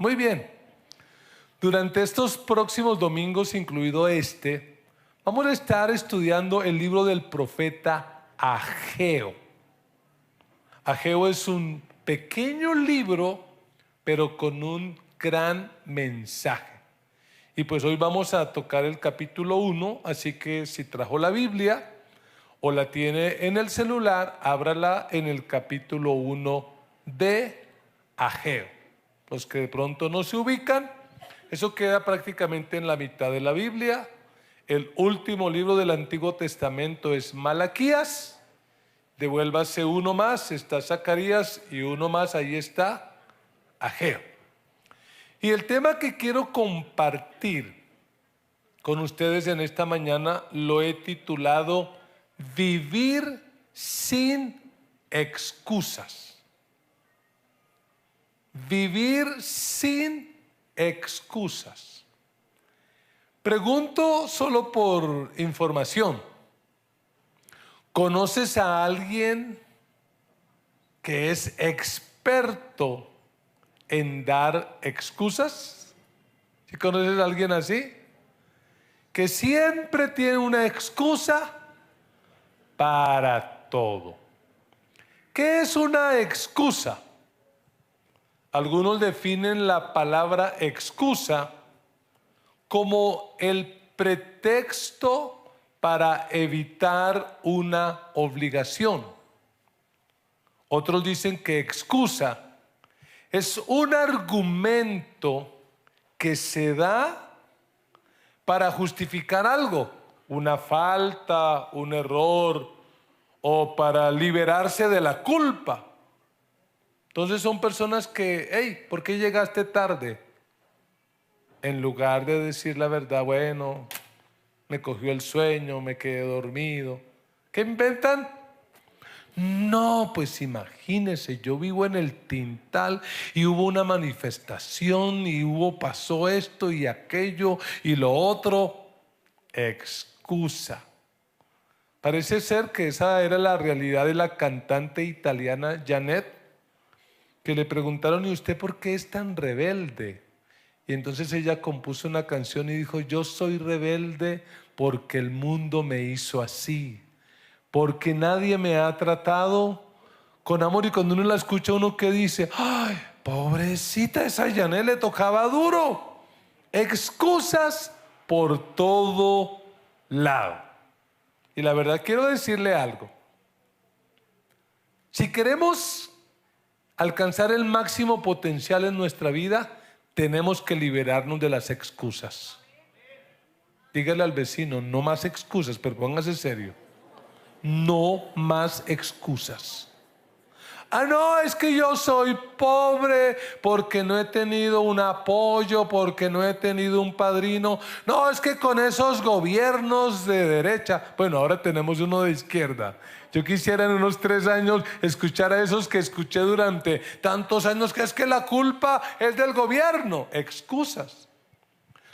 Muy bien. Durante estos próximos domingos, incluido vamos a estar estudiando el libro del profeta Ageo. Ageo es un pequeño libro, pero con un gran mensaje. Y pues hoy vamos a tocar el capítulo 1, así que si trajo la Biblia o la tiene en el celular, ábrala en el capítulo 1 de Ageo. Los que de pronto no se ubican, eso queda prácticamente en la mitad de la Biblia. El último libro del Antiguo Testamento es Malaquías. Devuélvase uno más, está Zacarías, y uno más, ahí está Ageo. Y el tema que quiero compartir con ustedes en esta mañana lo he titulado Vivir sin excusas. Vivir sin excusas. Pregunto solo por información. ¿Conoces a alguien que es experto en dar excusas? ¿Sí conoces a alguien así? Que siempre tiene una excusa para todo. ¿Qué es una excusa? Algunos definen la palabra excusa como el pretexto para evitar una obligación. Otros dicen que excusa es un argumento que se da para justificar algo, una falta, un error, o para liberarse de la culpa. Entonces son personas que, hey, ¿por qué llegaste tarde? En lugar de decir la verdad, bueno, me cogió el sueño, me quedé dormido. ¿Qué inventan? No, pues imagínese, yo vivo en el Tintal y hubo una manifestación y pasó esto y aquello y lo otro. Excusa. Parece ser que esa era la realidad de la cantante italiana Janet, que le preguntaron: ¿y usted por qué es tan rebelde? Y entonces ella compuso una canción y dijo: yo soy rebelde porque el mundo me hizo así, porque nadie me ha tratado con amor. Y cuando uno la escucha, uno que dice: ay, pobrecita, esa Janet le tocaba duro. Excusas por todo lado. Y la verdad, quiero decirle algo. Si queremos alcanzar el máximo potencial en nuestra vida, tenemos que liberarnos de las excusas. Dígale al vecino: no más excusas, pero póngase serio. No más excusas. No, es que yo soy pobre porque no he tenido un apoyo, porque no he tenido un padrino. No, es que con esos gobiernos de derecha, bueno, ahora tenemos uno de izquierda. Yo quisiera en unos 3 años escuchar a esos que escuché durante tantos años, que es que la culpa es del gobierno. Excusas.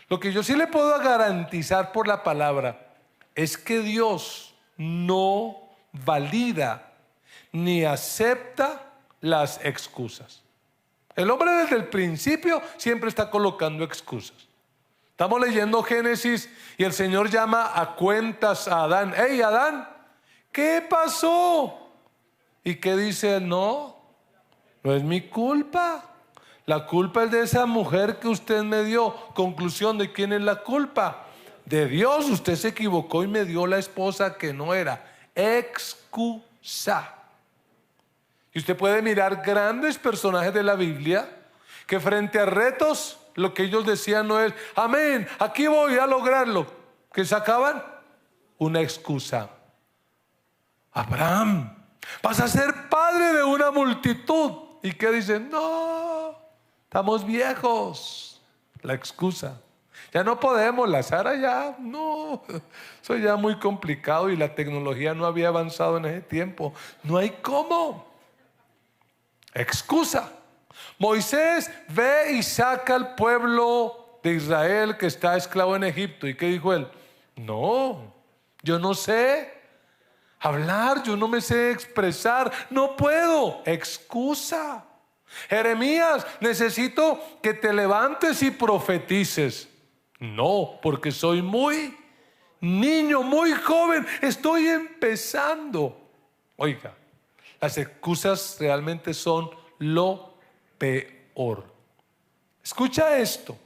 Lo que yo sí le puedo garantizar por la palabra es que Dios no valida ni acepta las excusas. El hombre desde el principio siempre está colocando excusas. Estamos leyendo Génesis y el Señor llama a cuentas a Adán. Hey, Adán, ¿qué pasó? ¿Y qué dice él? No es mi culpa. La culpa es de esa mujer que usted me dio. Conclusión: ¿de quién es la culpa? De Dios. Usted se equivocó y me dio la esposa que no era. Excusa. Y usted puede mirar grandes personajes de la Biblia que frente a retos, lo que ellos decían no es: amén, aquí voy a lograrlo. ¿Qué sacaban? Una excusa. Abraham, vas a ser padre de una multitud. ¿Y qué dicen? No, estamos viejos. La excusa. Ya no podemos, la Sara ya, no, eso ya muy complicado y la tecnología no había avanzado en ese tiempo. No hay cómo. Excusa. Moisés ve y saca al pueblo de Israel que está esclavo en Egipto. ¿Y qué dijo él? No, yo no sé hablar, yo no me sé expresar, no puedo. Excusa. Jeremías, necesito que te levantes y profetices. No, porque soy muy niño, muy joven, estoy empezando. Oiga, las excusas realmente son lo peor. Escucha esto.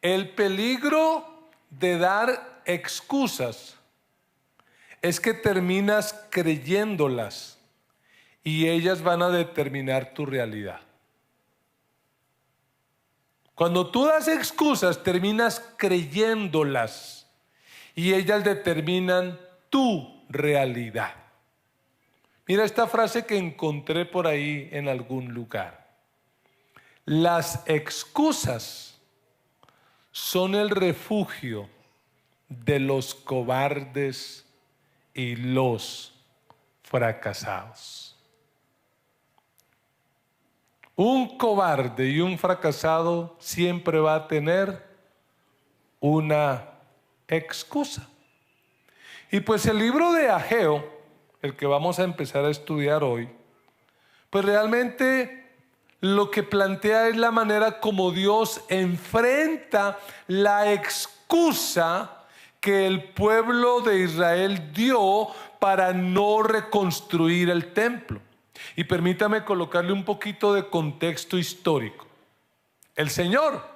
El peligro de dar excusas es que terminas creyéndolas y ellas van a determinar tu realidad. Cuando tú das excusas, terminas creyéndolas y ellas determinan tu realidad. Mira esta frase que encontré por ahí en algún lugar. Las excusas son el refugio de los cobardes y los fracasados. Un cobarde y un fracasado siempre va a tener una excusa. Y pues el libro de Ageo, el que vamos a empezar a estudiar hoy, pues realmente lo que plantea es la manera como Dios enfrenta la excusa que el pueblo de Israel dio para no reconstruir el templo. Y permítame colocarle un poquito de contexto histórico. El Señor,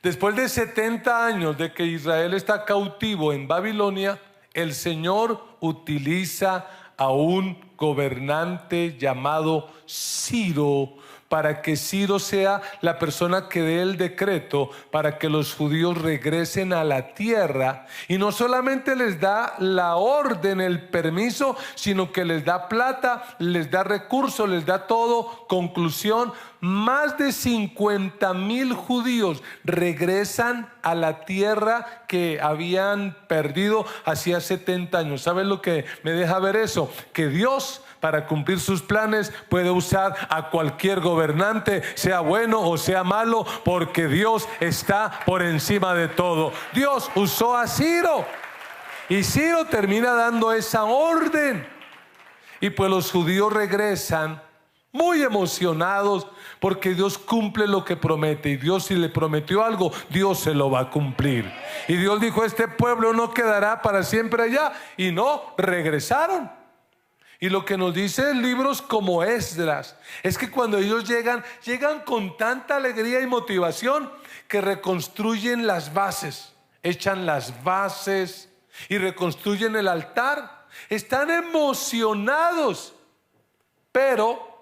después de 70 años de que Israel está cautivo en Babilonia, el Señor utiliza a un gobernante llamado Ciro para que Ciro sea la persona que dé el decreto para que los judíos regresen a la tierra, y no solamente les da la orden, el permiso, sino que les da plata, les da recursos, les da todo. Conclusión: más de 50,000 judíos regresan a la tierra que habían perdido hacía 70 años. ¿Sabes lo que me deja ver eso? Que Dios, para cumplir sus planes, puede usar a cualquier gobernante, sea bueno o sea malo, porque Dios está por encima de todo. Dios usó a Ciro y Ciro termina dando esa orden, y pues los judíos regresan muy emocionados porque Dios cumple lo que promete, y Dios, si le prometió algo, Dios se lo va a cumplir. Y Dios dijo: este pueblo no quedará para siempre allá, y no, regresaron. Y lo que nos dice libros como Esdras es que cuando ellos llegan con tanta alegría y motivación que reconstruyen las bases, echan las bases y reconstruyen el altar. Están emocionados, pero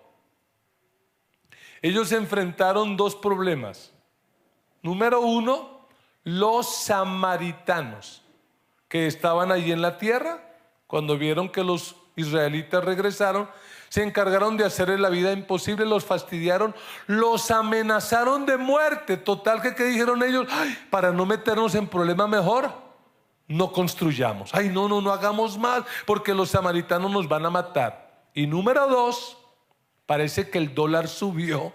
ellos enfrentaron dos problemas. Número uno, los samaritanos que estaban allí en la tierra, cuando vieron que los israelitas regresaron, se encargaron de hacerles la vida imposible, los fastidiaron, los amenazaron de muerte. Total que dijeron ellos: ay, para no meternos en problemas, mejor no construyamos. Ay, no hagamos más, porque los samaritanos nos van a matar. Y número dos, parece que el dólar subió,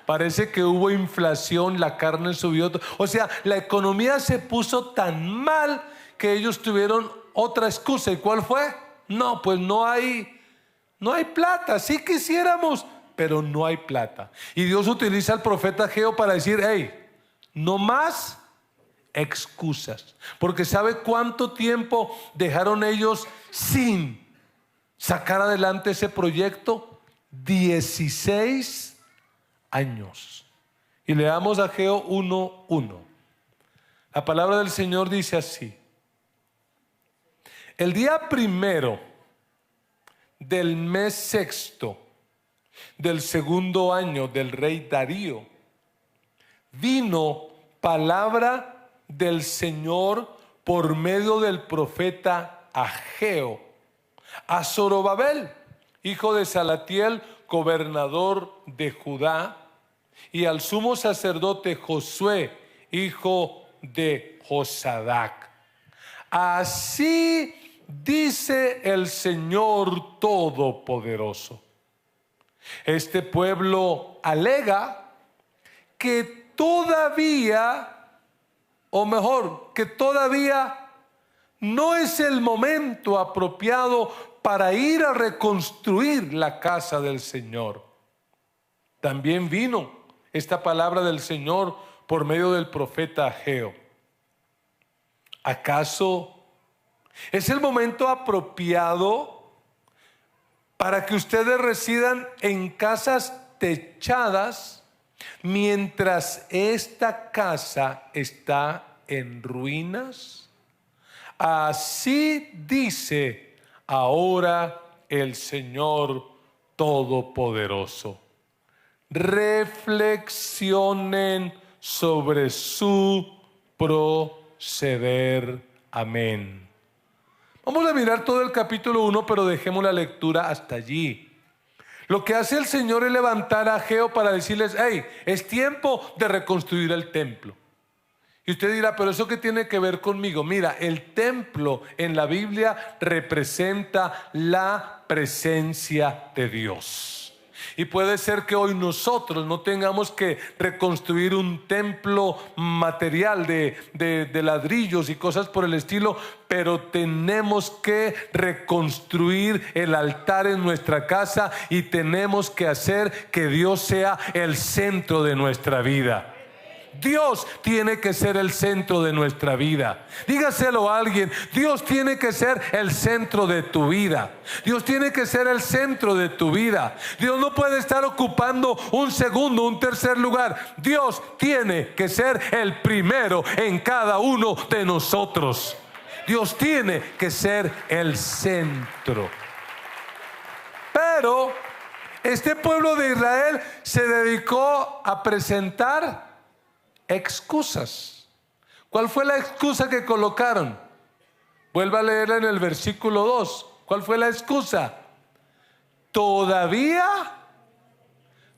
parece que hubo inflación, la carne subió, o sea, la economía se puso tan mal que ellos tuvieron otra excusa. ¿Y cuál fue? No, pues no hay plata. Sí quisiéramos, pero no hay plata. Y Dios utiliza al profeta Ageo para decir: hey, no más excusas. Porque ¿sabe cuánto tiempo dejaron ellos sin sacar adelante ese proyecto? 16 años. Y leamos Ageo 1:1. La palabra del Señor dice así: el día primero del mes sexto del segundo año del rey Darío, vino palabra del Señor por medio del profeta Ageo a Zorobabel, hijo de Salatiel, gobernador de Judá, y al sumo sacerdote Josué, hijo de Josadac. Así dice el Señor Todopoderoso: este pueblo alega que todavía, o mejor, que todavía no es el momento apropiado para ir a reconstruir la casa del Señor. También vino esta palabra del Señor por medio del profeta Ageo. ¿Acaso es el momento apropiado para que ustedes residan en casas techadas mientras esta casa está en ruinas? Así dice ahora el Señor Todopoderoso. Reflexionen sobre su proceder. Amén. Vamos a mirar todo el capítulo 1, pero dejemos la lectura hasta allí. Lo que hace el Señor es levantar a Ageo para decirles: hey, es tiempo de reconstruir el templo. Y usted dirá: pero ¿eso qué tiene que ver conmigo? Mira, el templo en la Biblia representa la presencia de Dios. Y puede ser que hoy nosotros no tengamos que reconstruir un templo material de ladrillos y cosas por el estilo, pero tenemos que reconstruir el altar en nuestra casa y tenemos que hacer que Dios sea el centro de nuestra vida. Dios tiene que ser el centro de nuestra vida. Dígaselo a alguien: Dios tiene que ser el centro de tu vida. Dios tiene que ser el centro de tu vida. Dios no puede estar ocupando un segundo, un tercer lugar. Dios tiene que ser el primero en cada uno de nosotros. Dios tiene que ser el centro. Pero este pueblo de Israel se dedicó a presentar excusas. ¿Cuál fue la excusa que colocaron? Vuelva a leerla en el versículo 2. ¿Cuál fue la excusa? Todavía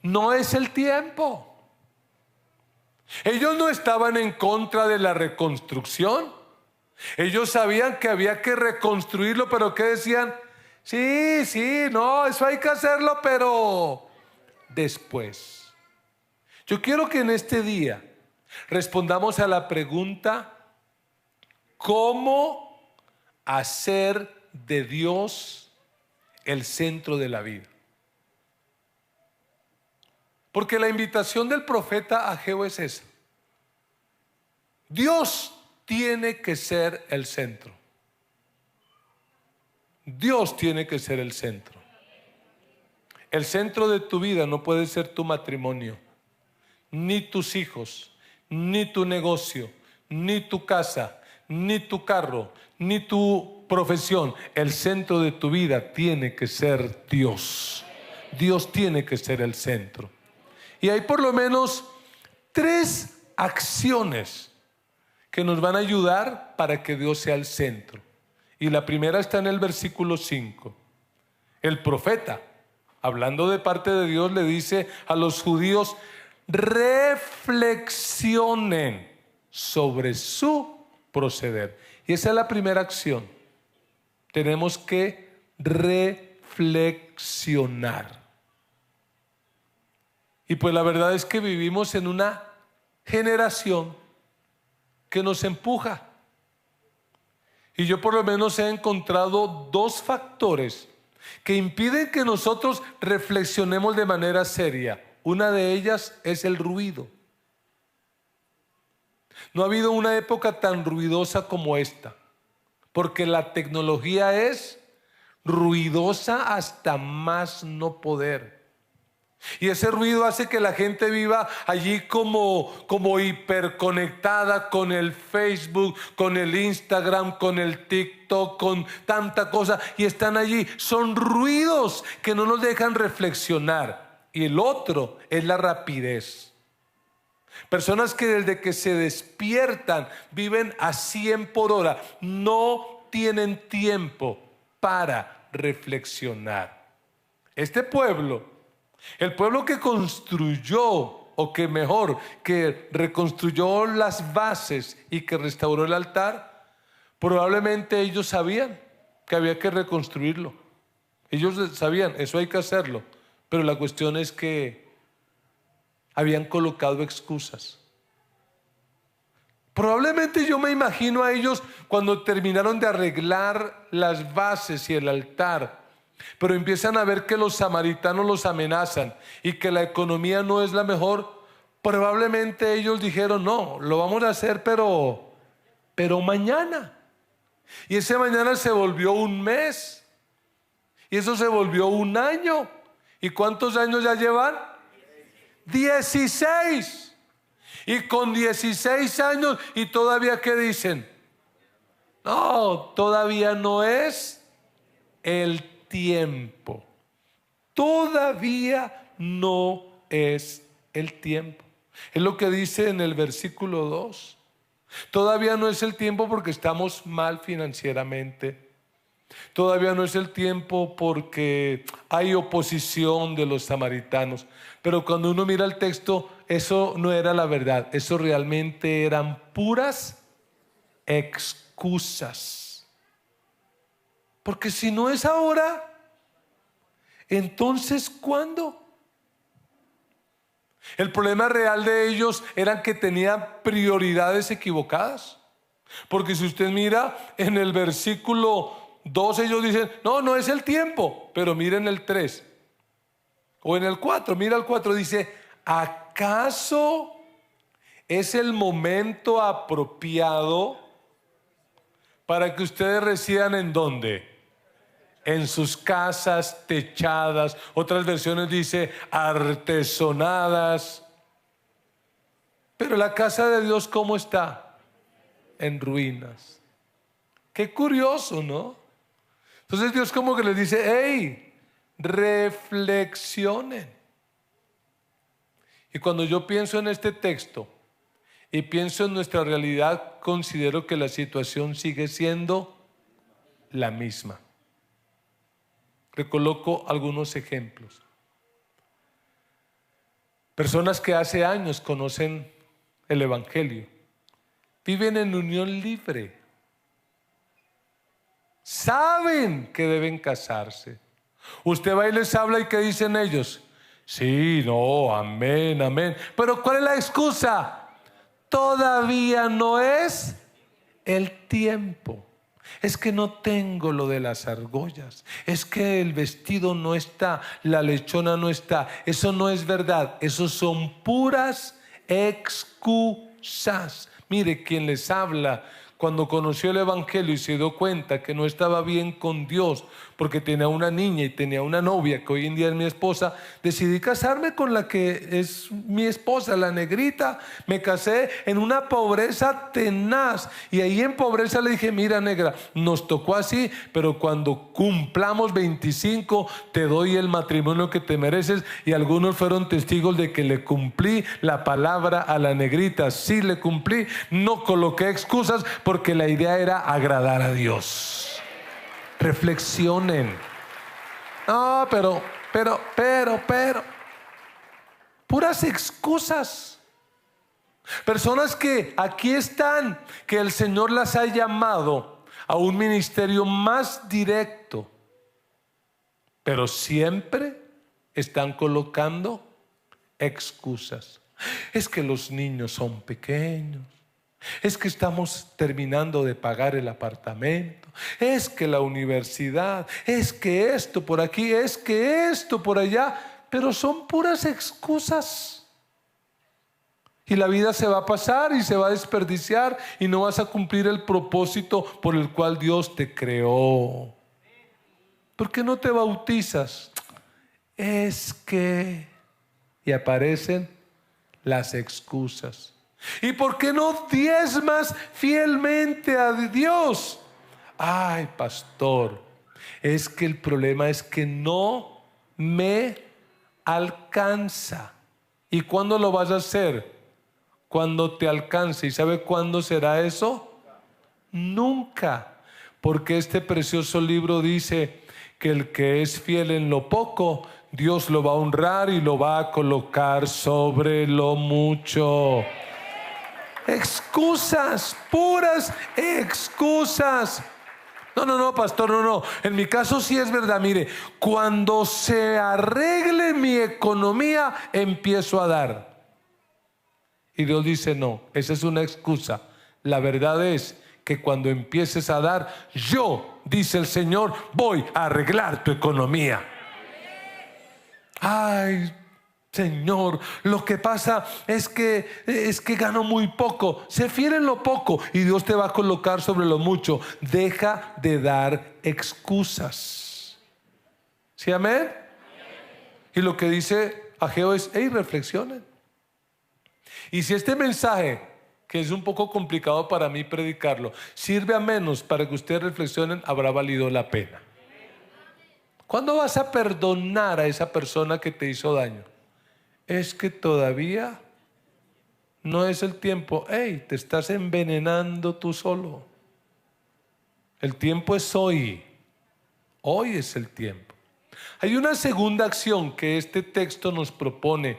no es el tiempo. Ellos no estaban en contra de la reconstrucción. Ellos sabían que había que reconstruirlo, pero ¿qué decían? Sí, no, eso hay que hacerlo, pero después. Yo quiero que en este día respondamos a la pregunta: ¿cómo hacer de Dios el centro de la vida? Porque la invitación del profeta Ageo es esa. Dios tiene que ser el centro. Dios tiene que ser el centro. El centro de tu vida no puede ser tu matrimonio, ni tus hijos, ni tu negocio, ni tu casa, ni tu carro, ni tu profesión. El centro de tu vida tiene que ser Dios. Dios tiene que ser el centro. Y hay por lo menos 3 acciones que nos van a ayudar para que Dios sea el centro. Y la primera está en el versículo 5. El profeta, hablando de parte de Dios, le dice a los judíos: reflexionen sobre su proceder. Y esa es la primera acción. Tenemos que reflexionar. Y pues la verdad es que vivimos en una generación que nos empuja. Y yo por lo menos he encontrado 2 factores que impiden que nosotros reflexionemos de manera seria. Una de ellas es el ruido. No ha habido una época tan ruidosa como esta, porque la tecnología es ruidosa hasta más no poder. Y ese ruido hace que la gente viva allí como hiperconectada con el Facebook, con el Instagram, con el TikTok, con tanta cosa, y están allí. Son ruidos que no nos dejan reflexionar. Y el otro es la rapidez. Personas que desde que se despiertan viven a 100 por hora. No tienen tiempo para reflexionar. Este pueblo, el pueblo que construyó, o que mejor, que reconstruyó las bases y que restauró el altar, probablemente ellos sabían que había que reconstruirlo. Ellos sabían, eso hay que hacerlo. Pero la cuestión es que habían colocado excusas. Probablemente yo me imagino a ellos cuando terminaron de arreglar las bases y el altar, pero empiezan a ver que los samaritanos los amenazan y que la economía no es la mejor. Probablemente ellos dijeron, no, lo vamos a hacer, pero mañana. Y ese mañana se volvió un mes. Y eso se volvió un año. ¿Y cuántos años ya llevan? 16. Y con 16 años, y todavía, ¿qué dicen? No, todavía no es el tiempo. Todavía no es el tiempo. Es lo que dice en el versículo 2. Todavía no es el tiempo porque estamos mal financieramente. Todavía no es el tiempo porque hay oposición de los samaritanos. Pero cuando uno mira el texto, eso no era la verdad. Eso realmente eran puras excusas. Porque si no es ahora, entonces ¿cuándo? El problema real de ellos era que tenían prioridades equivocadas. Porque si usted mira en el versículo 2, ellos dicen, no, no es el tiempo. Pero miren el 3. O en el 4, mira el 4, dice, ¿acaso es el momento apropiado para que ustedes residan en dónde? En sus casas techadas. Otras versiones dice artesonadas. Pero la casa de Dios, ¿cómo está? En ruinas. Qué curioso, ¿no? Entonces Dios como que les dice, hey, reflexionen. Y cuando yo pienso en este texto y pienso en nuestra realidad, considero que la situación sigue siendo la misma. Recoloco algunos ejemplos. Personas que hace años conocen el Evangelio, viven en unión libre, saben que deben casarse. Usted va y les habla y ¿qué dicen ellos? Sí, no, amén, amén. Pero ¿cuál es la excusa? Todavía no es el tiempo. Es que no tengo lo de las argollas. Es que el vestido no está, la lechona no está. Eso no es verdad. Eso son puras excusas. Mire, quien les habla, cuando conoció el Evangelio y se dio cuenta que no estaba bien con Dios, porque tenía una niña y tenía una novia que hoy en día es mi esposa, decidí casarme con la que es mi esposa, la negrita. Me casé en una pobreza tenaz y ahí en pobreza le dije, mira negra, nos tocó así, pero cuando cumplamos 25 te doy el matrimonio que te mereces. Y algunos fueron testigos de que le cumplí la palabra a la negrita. Sí le cumplí, no coloqué excusas porque la idea era agradar a Dios. Reflexionen. No, pero puras excusas. Personas que aquí están, que el Señor las ha llamado a un ministerio más directo, pero siempre están colocando excusas. Es que los niños son pequeños. Es que estamos terminando de pagar el apartamento. Es que la universidad. Es que esto por aquí. Es que esto por allá. Pero son puras excusas. Y la vida se va a pasar y se va a desperdiciar y no vas a cumplir el propósito por el cual Dios te creó. ¿Por qué no te bautizas? Es que... Y aparecen las excusas. ¿Y por qué no diezmas fielmente a Dios? Ay, pastor, es que el problema es que no me alcanza. ¿Y cuándo lo vas a hacer? Cuando te alcance. ¿Y sabe cuándo será eso? Nunca. Porque este precioso libro dice que el que es fiel en lo poco, Dios lo va a honrar y lo va a colocar sobre lo mucho. Excusas, puras excusas. No, pastor, no. En mi caso sí es verdad. Mire, cuando se arregle mi economía, empiezo a dar. Y Dios dice, no, esa es una excusa. La verdad es que cuando empieces a dar, yo, dice el Señor, voy a arreglar tu economía. Ay, Señor, lo que pasa es que gano muy poco. Sé fiel en lo poco y Dios te va a colocar sobre lo mucho. Deja de dar excusas. ¿Sí, amén? Y lo que dice Ageo es, hey, reflexionen. Y si este mensaje, que es un poco complicado para mí predicarlo, sirve a menos para que ustedes reflexionen, habrá valido la pena. ¿Cuándo vas a perdonar a esa persona que te hizo daño? Es que todavía no es el tiempo. Hey, te estás envenenando tú solo. El tiempo es hoy. Hoy es el tiempo. Hay una segunda acción que este texto nos propone.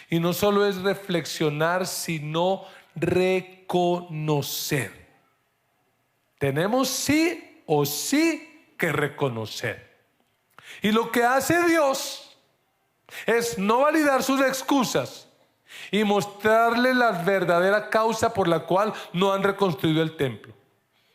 Y no solo es reflexionar, sino reconocer. Tenemos sí o sí que reconocer. Y lo que hace Dios es no validar sus excusas y mostrarle la verdadera causa por la cual no han reconstruido el templo.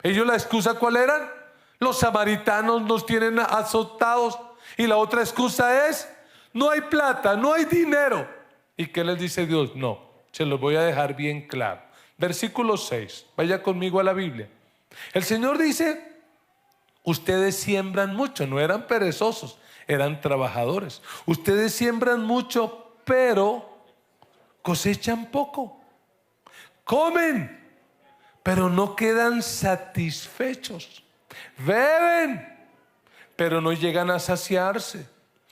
Ellos, la excusa ¿cuál eran? Los samaritanos nos tienen azotados. Y la otra excusa es, no hay plata, no hay dinero. ¿Y qué les dice Dios? No, se los voy a dejar bien claro. Versículo 6, vaya conmigo a la Biblia. El Señor dice, ustedes siembran mucho, no eran perezosos, eran trabajadores. Ustedes siembran mucho, pero cosechan poco. Comen, pero no quedan satisfechos. Beben, pero no llegan a saciarse.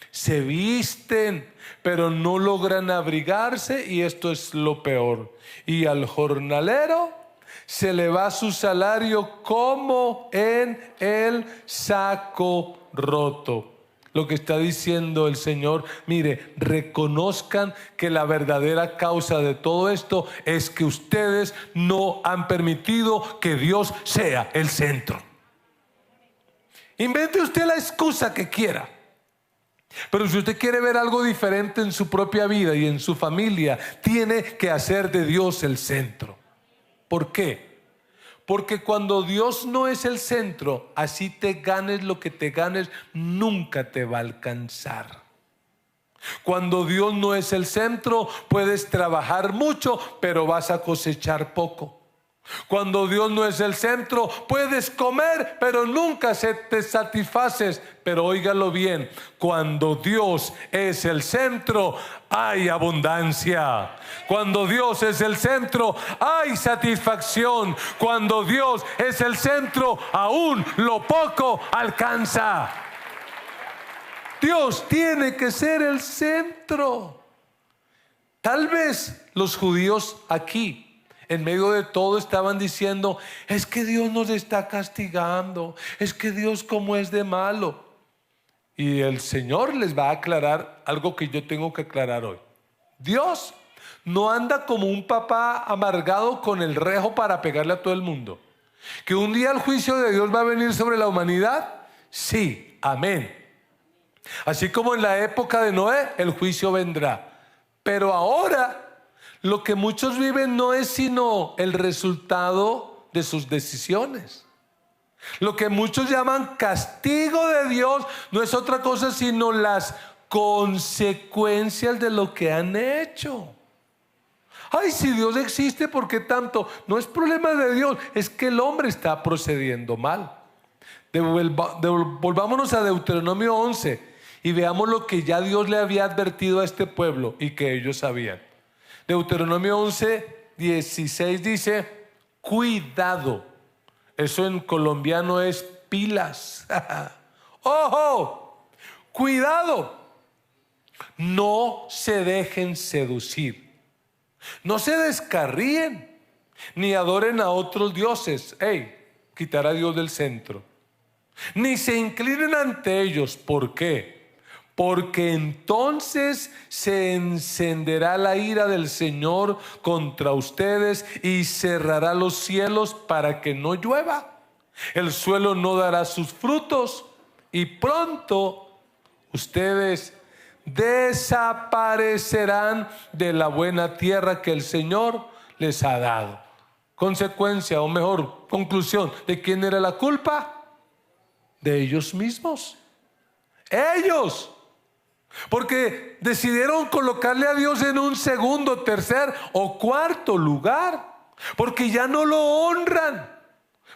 Se visten, pero no logran abrigarse, y esto es lo peor. Y al jornalero se le va su salario como en el saco roto. Lo que está diciendo el Señor, mire, reconozcan que la verdadera causa de todo esto es que ustedes no han permitido que Dios sea el centro. Invente usted la excusa que quiera, pero si usted quiere ver algo diferente en su propia vida y en su familia, tiene que hacer de Dios el centro. ¿Por qué? Porque cuando Dios no es el centro, así te ganes lo que te ganes, nunca te va a alcanzar. Cuando Dios no es el centro, puedes trabajar mucho, pero vas a cosechar poco. Cuando Dios no es el centro, puedes comer, pero nunca te satisfaces. Pero óigalo bien, cuando Dios es el centro, hay abundancia. Cuando Dios es el centro, hay satisfacción. Cuando Dios es el centro, aún lo poco alcanza. Dios tiene que ser el centro. Tal vez los judíos aquí, en medio de todo, estaban diciendo, es que Dios nos está castigando, es que Dios como es de malo. Y el Señor les va a aclarar algo que yo tengo que aclarar hoy. Dios no anda como un papá amargado con el rejo para pegarle a todo el mundo. ¿Que un día el juicio de Dios va a venir sobre la humanidad? Sí, amén. Así como en la época de Noé, el juicio vendrá. Pero ahora lo que muchos viven no es sino el resultado de sus decisiones. Lo que muchos llaman castigo de Dios no es otra cosa sino las consecuencias de lo que han hecho. Ay, si Dios existe, ¿por qué tanto? No es problema de Dios, es que el hombre está procediendo mal. Volvámonos a Deuteronomio 11 y veamos lo que ya Dios le había advertido a este pueblo y que ellos sabían. Deuteronomio 11, 16 dice, cuidado. Eso en colombiano es pilas. ¡Ojo! Cuidado. No se dejen seducir. No se descarríen, ni adoren a otros dioses. Quitar a Dios del centro. Ni se inclinen ante ellos. ¿Por qué? Porque entonces se encenderá la ira del Señor contra ustedes y cerrará los cielos para que no llueva. El suelo no dará sus frutos y pronto ustedes desaparecerán de la buena tierra que el Señor les ha dado. Consecuencia, o mejor, conclusión, ¿de quién era la culpa? De ellos mismos. Ellos. Porque decidieron colocarle a Dios en un segundo, tercer o cuarto lugar. Porque ya no lo honran.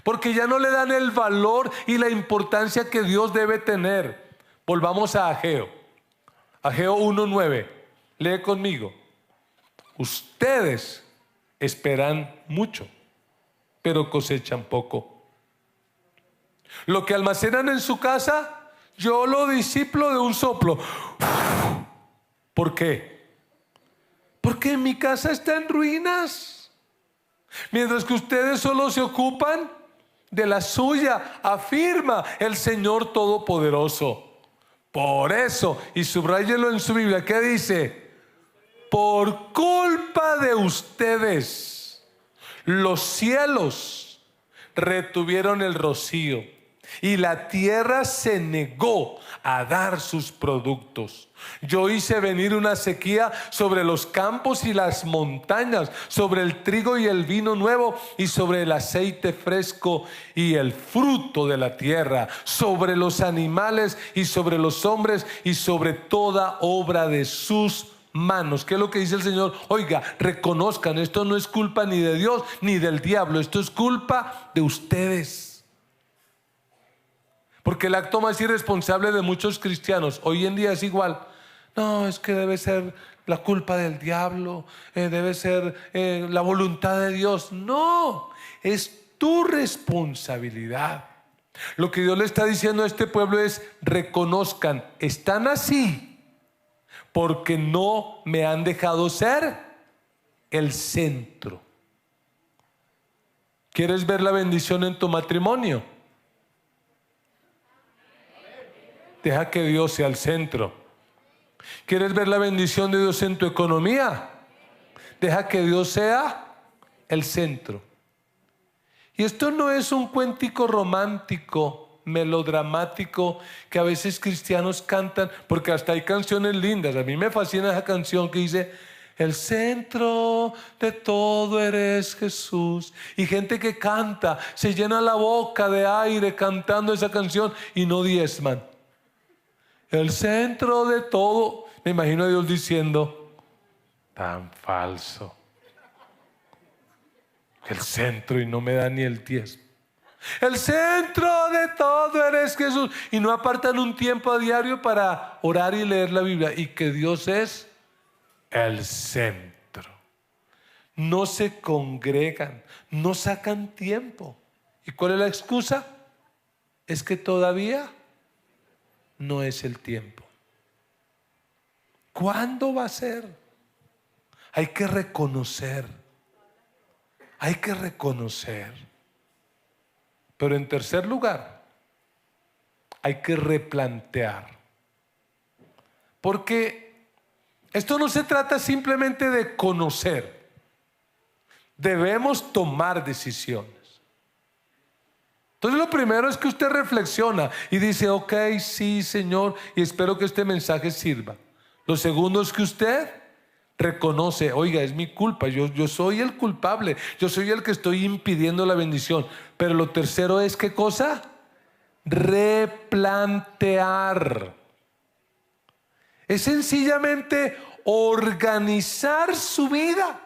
Porque ya no le dan el valor y la importancia que Dios debe tener. Volvamos a Ageo. Ageo 1:9. Lee conmigo. Ustedes esperan mucho, pero cosechan poco. Lo que almacenan en su casa, yo lo disiplo de un soplo. ¿Por qué? Porque mi casa está en ruinas. Mientras que ustedes solo se ocupan de la suya, afirma el Señor Todopoderoso. Por eso, y subráyelo en su Biblia, ¿qué dice? Por culpa de ustedes, los cielos retuvieron el rocío y la tierra se negó a dar sus productos. Yo hice venir una sequía sobre los campos y las montañas, sobre el trigo y el vino nuevo y sobre el aceite fresco y el fruto de la tierra, sobre los animales y sobre los hombres y sobre toda obra de sus manos. ¿Qué es lo que dice el Señor? Oiga, reconozcan, esto no es culpa ni de Dios ni del diablo, esto es culpa de ustedes. Porque el acto más irresponsable de muchos cristianos hoy en día es igual. No, es que debe ser la culpa del diablo, debe ser la voluntad de Dios. No, es tu responsabilidad. Lo que Dios le está diciendo a este pueblo es: reconozcan, están así porque no me han dejado ser el centro. ¿Quieres ver la bendición en tu matrimonio? Deja que Dios sea el centro. ¿Quieres ver la bendición de Dios en tu economía? Deja que Dios sea el centro. Y esto no es un cuentico romántico, melodramático, que a veces cristianos cantan, porque hasta hay canciones lindas. A mí me fascina esa canción que dice: el centro de todo eres Jesús. Y gente que canta, se llena la boca de aire cantando esa canción y no diezman. El centro de todo. Me imagino a Dios diciendo: tan falso. El centro, y no me da ni el diezmo. El centro de todo eres Jesús. Y no apartan un tiempo a diario para orar y leer la Biblia. Y que Dios es el centro. No se congregan, no sacan tiempo. ¿Y cuál es la excusa? Es que todavía no es el tiempo. ¿Cuándo va a ser? Hay que reconocer. Hay que reconocer. Pero en tercer lugar, hay que replantear. Porque esto no se trata simplemente de conocer. Debemos tomar decisiones. Entonces lo primero es que usted reflexiona y dice: ok, sí, Señor, y espero que este mensaje sirva. Lo segundo es que usted reconoce: oiga, es mi culpa, yo soy el culpable, yo soy el que estoy impidiendo la bendición. Pero lo tercero es, ¿qué cosa? Replantear. Es sencillamente organizar su vida.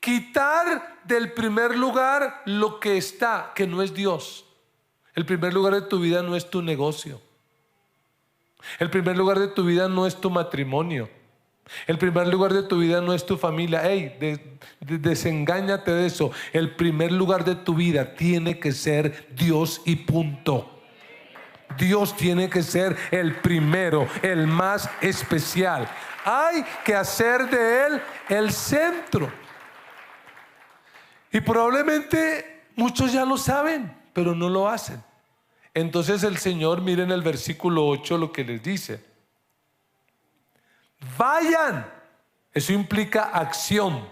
Quitar del primer lugar lo que está, que no es Dios. El primer lugar de tu vida no es tu negocio. El primer lugar de tu vida no es tu matrimonio. El primer lugar de tu vida no es tu familia. Desengáñate de eso. El primer lugar de tu vida tiene que ser Dios y punto. Dios tiene que ser el primero, el más especial. Hay que hacer de Él el centro. Y probablemente muchos ya lo saben, pero no lo hacen. Entonces el Señor, miren el versículo 8 lo que les dice: vayan. Eso implica acción.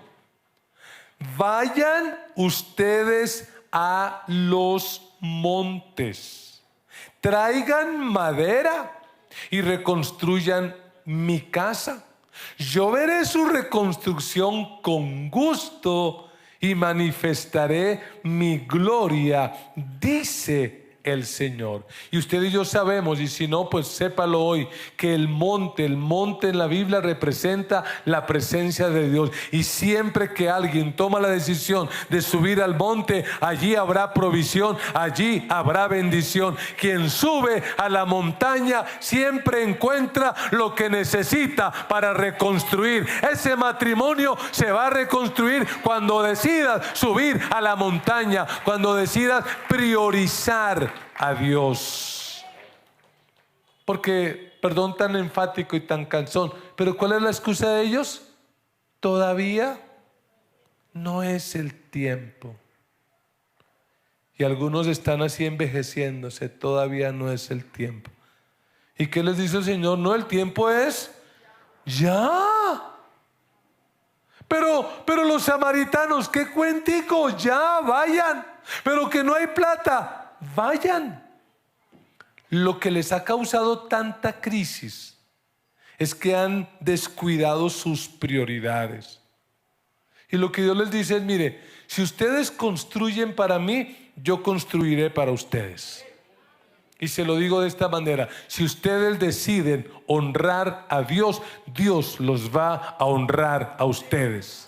Vayan ustedes a los montes, traigan madera y reconstruyan mi casa. Yo veré su reconstrucción con gusto y manifestaré mi gloria, dice el Señor. Y usted y yo sabemos, y si no, pues sépalo hoy, que el monte en la Biblia representa la presencia de Dios. Y siempre que alguien toma la decisión de subir al monte, allí habrá provisión, allí habrá bendición. Quien sube a la montaña siempre encuentra lo que necesita para reconstruir. Ese matrimonio se va a reconstruir cuando decidas subir a la montaña, cuando decidas priorizar a Dios. Porque, perdón tan enfático y tan cansón, pero ¿cuál es la excusa de ellos? Todavía no es el tiempo. Y algunos están así envejeciéndose, todavía no es el tiempo. ¿Y qué les dice el Señor? No, el tiempo es ya. Pero los samaritanos, ¿qué cuentico? Ya, vayan. Pero que no hay plata, vayan. Lo que les ha causado tanta crisis es que han descuidado sus prioridades. Y lo que Dios les dice es, mire, si ustedes construyen para mí, yo construiré para ustedes. Y se lo digo de esta manera: si ustedes deciden honrar a Dios, Dios los va a honrar a ustedes.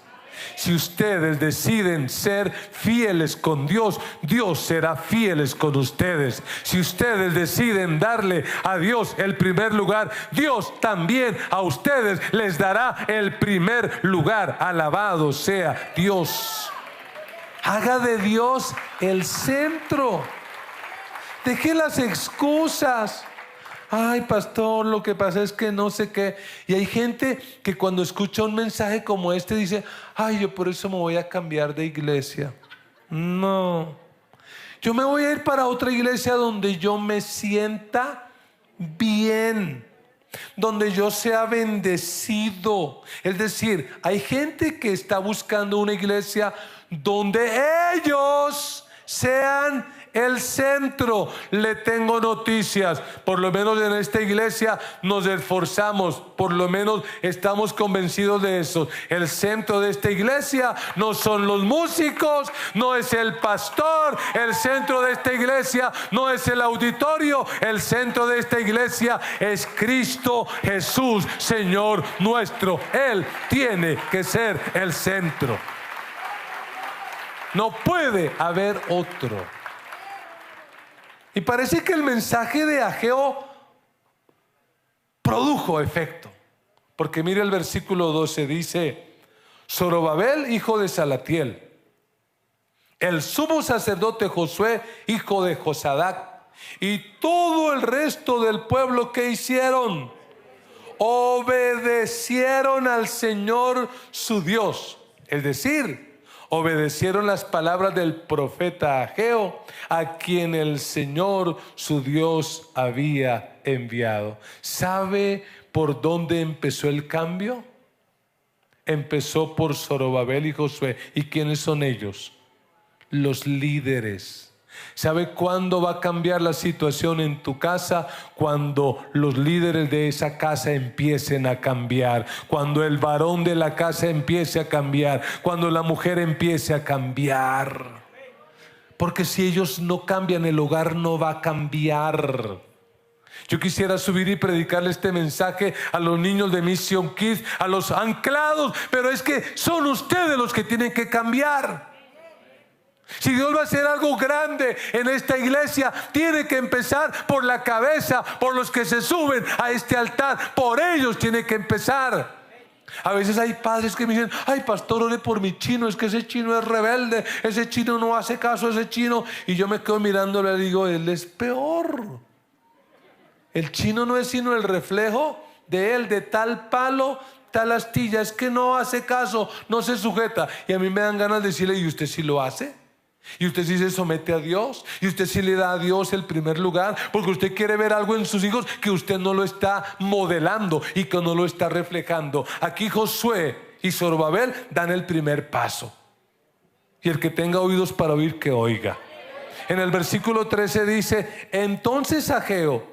Si ustedes deciden ser fieles con Dios, Dios será fieles con ustedes. Si ustedes deciden darle a Dios el primer lugar, Dios también a ustedes les dará el primer lugar. Alabado sea Dios. Haga de Dios el centro. Deje las excusas. Ay, pastor, lo que pasa es que no sé qué. Y hay gente que cuando escucha un mensaje como este dice: ay, yo por eso me voy a cambiar de iglesia. No, yo me voy a ir para otra iglesia donde yo me sienta bien, donde yo sea bendecido. Es decir, hay gente que está buscando una iglesia donde ellos sean el centro. Le tengo noticias: por lo menos en esta iglesia nos esforzamos, por lo menos estamos convencidos de eso. El centro de esta iglesia no son los músicos, no es el pastor. El centro de esta iglesia no es el auditorio. El centro de esta iglesia es Cristo Jesús, Señor nuestro. Él tiene que ser el centro. No puede haber otro. Y parece que el mensaje de Ageo produjo efecto, porque mire el versículo 12, dice: Zorobabel, hijo de Salatiel, el sumo sacerdote Josué, hijo de Josadac, y todo el resto del pueblo, que hicieron, obedecieron al Señor su Dios. Es decir, obedecieron las palabras del profeta Ageo, a quien el Señor su Dios había enviado. ¿Sabe por dónde empezó el cambio? Empezó por Zorobabel y Josué. ¿Y quiénes son ellos? Los líderes. ¿Sabe cuándo va a cambiar la situación en tu casa? Cuando los líderes de esa casa empiecen a cambiar, cuando el varón de la casa empiece a cambiar, cuando la mujer empiece a cambiar. Porque si ellos no cambian, el hogar no va a cambiar. Yo quisiera subir y predicarle este mensaje a los niños de Mission Kids, a los anclados, pero es que son ustedes los que tienen que cambiar. Si Dios va a hacer algo grande en esta iglesia, tiene que empezar por la cabeza, por los que se suben a este altar. Por ellos tiene que empezar. A veces hay padres que me dicen: ay, pastor, ore por mi chino, es que ese chino es rebelde, ese chino no hace caso a ese chino. Y yo me quedo mirándole y digo: él es peor. El chino no es sino el reflejo de él, de tal palo, tal astilla. Es que no hace caso, no se sujeta. Y a mí me dan ganas de decirle: ¿y usted sí lo hace? ¿Y usted sí se somete a Dios? ¿Y usted sí le da a Dios el primer lugar? Porque usted quiere ver algo en sus hijos que usted no lo está modelando y que no lo está reflejando. Aquí Josué y Zorobabel dan el primer paso. Y el que tenga oídos para oír, que oiga. En el versículo 13 dice: entonces Ageo,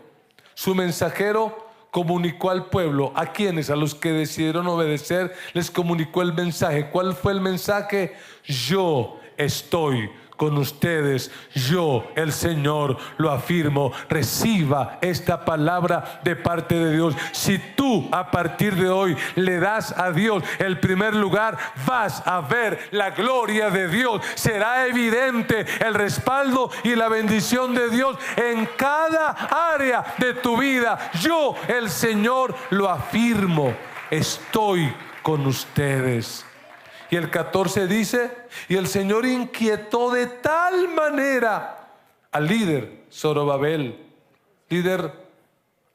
su mensajero, comunicó al pueblo. ¿A quiénes? A los que decidieron obedecer, les comunicó el mensaje. ¿Cuál fue el mensaje? Yo estoy con ustedes. Yo, el Señor, lo afirmo. Reciba esta palabra de parte de Dios. Si tú a partir de hoy le das a Dios el primer lugar, vas a ver la gloria de Dios. Será evidente el respaldo y la bendición de Dios en cada área de tu vida. Yo, el Señor, lo afirmo. Estoy con ustedes. Y el 14 dice: y el Señor inquietó de tal manera al líder Zorobabel, líder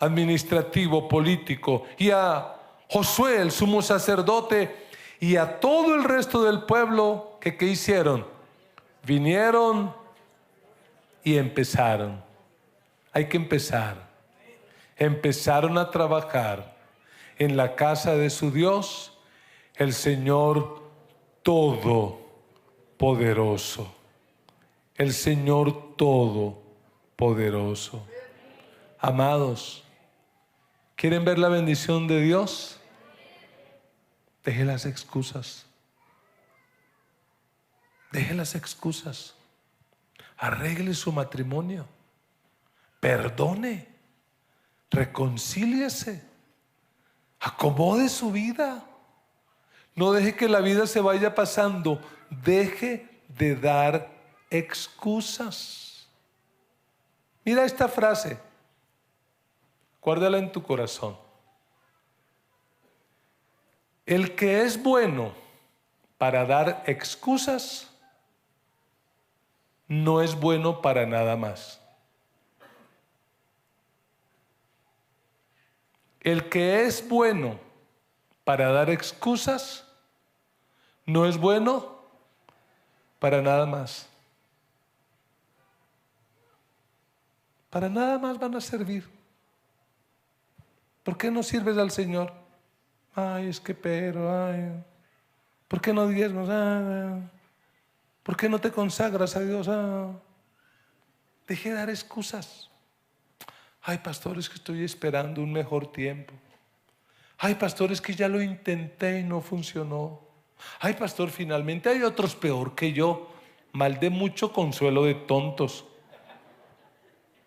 administrativo, político, y a Josué, el sumo sacerdote, y a todo el resto del pueblo, que ¿qué hicieron? Vinieron y empezaron. Hay que empezar. Empezaron a trabajar en la casa de su Dios, el Señor Todopoderoso. El Señor Todopoderoso. Amados, ¿quieren ver la bendición de Dios? Deje las excusas. Deje las excusas. Arregle su matrimonio. Perdone. Reconcíliese. Acomode su vida. No deje que la vida se vaya pasando. Deje de dar excusas. Mira esta frase. Guárdala en tu corazón. El que es bueno para dar excusas no es bueno para nada más. El que es bueno para dar excusas no es bueno para nada más. Para nada más van a servir. ¿Por qué no sirves al Señor? Ay, es que ay. ¿Por qué no diezmas? ¿Por qué no te consagras a Dios? Deje de dar excusas. Ay, pastor, es que estoy esperando un mejor tiempo. Ay, pastor, es que ya lo intenté y no funcionó. Ay, pastor, finalmente hay otros peor que yo. Mal de mucho, consuelo de tontos.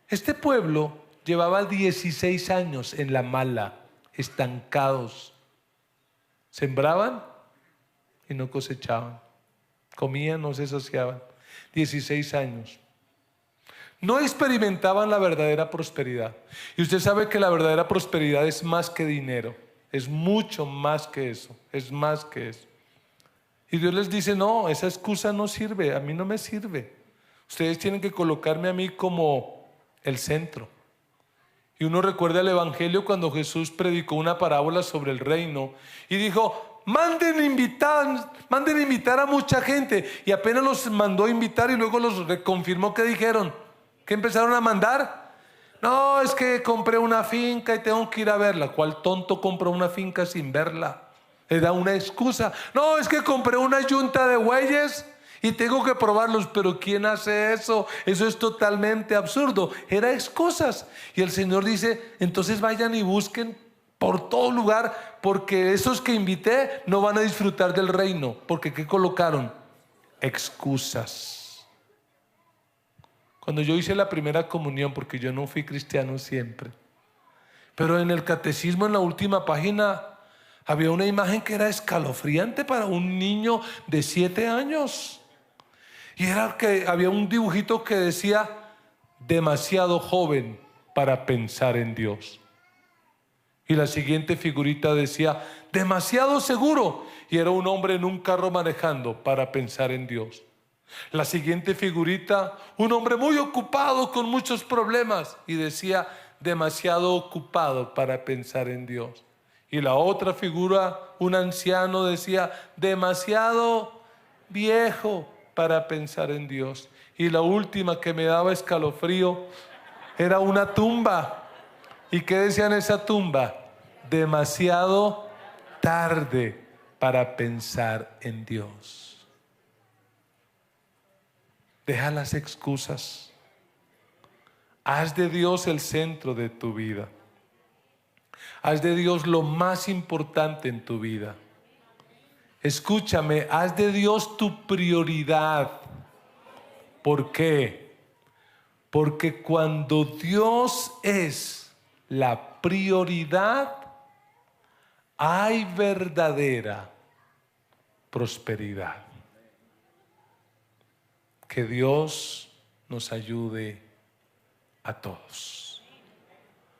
Este pueblo llevaba 16 años en la mala, estancados. Sembraban y no cosechaban. Comían, no se saciaban. 16 años. No experimentaban la verdadera prosperidad. Y usted sabe que la verdadera prosperidad es más que dinero. Es mucho más que eso. Es más que eso. Y Dios les dice: no, esa excusa no sirve. A mí no me sirve. Ustedes tienen que colocarme a mí como el centro. Y uno recuerda el Evangelio cuando Jesús predicó una parábola sobre el reino y dijo: manden invitar a mucha gente. Y apenas los mandó a invitar y luego los reconfirmó. ¿Qué dijeron? ¿Qué empezaron a mandar? No, es que compré una finca y tengo que ir a verla. ¿Cuál tonto compró una finca sin verla? Le da una excusa. No, es que compré una yunta de bueyes y tengo que probarlos. Pero ¿quién hace eso? Eso es totalmente absurdo. Era excusas. Y el Señor dice: entonces vayan y busquen por todo lugar, porque esos que invité no van a disfrutar del reino. Porque ¿qué colocaron? Excusas. Cuando yo hice la primera comunión, porque yo no fui cristiano siempre, pero en el catecismo, en la última página, había una imagen que era escalofriante para un niño de 7 años. Y era que había un dibujito que decía: demasiado joven para pensar en Dios. Y la siguiente figurita decía: demasiado seguro. Y era un hombre en un carro manejando para pensar en Dios. La siguiente figurita: un hombre muy ocupado con muchos problemas. Y decía: demasiado ocupado para pensar en Dios. Y la otra figura, un anciano, decía: demasiado viejo para pensar en Dios. Y la última, que me daba escalofrío, era una tumba. ¿Y qué decía en esa tumba? Demasiado tarde para pensar en Dios. Deja las excusas. Haz de Dios el centro de tu vida. Haz de Dios lo más importante en tu vida. Escúchame, haz de Dios tu prioridad. ¿Por qué? Porque cuando Dios es la prioridad, hay verdadera prosperidad. Que Dios nos ayude a todos.